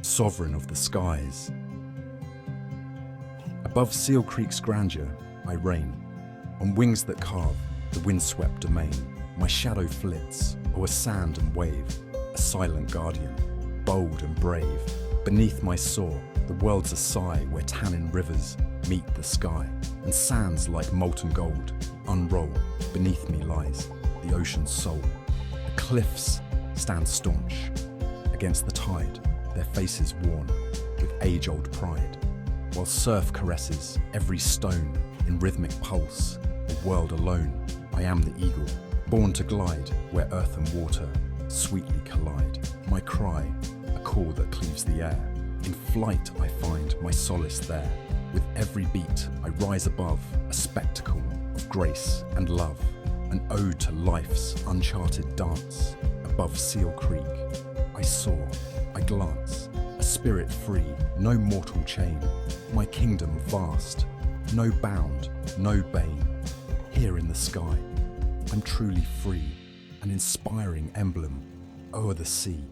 sovereign of the skies. Above Seal Creek's grandeur, I reign. On wings that carve the windswept domain, my shadow flits o'er sand and wave, a silent guardian, bold and brave. Beneath my soar, the world's a sigh where tannin rivers meet the sky, and sands like molten gold unroll. Beneath me lies the ocean's soul. The cliffs stand staunch against the tide, their faces worn with age-old pride, while surf caresses every stone in rhythmic pulse. The world alone, I am the eagle, born to glide where earth and water sweetly collide. My cry, a call that cleaves the air. In flight I find my solace there. With every beat I rise above, a spectacle of grace and love, an ode to life's uncharted dance. Above Seal Creek I soar, I glance, a spirit free, no mortal chain. My kingdom vast, no bound, no bane. Here in the sky I'm truly free, an inspiring emblem o'er the sea.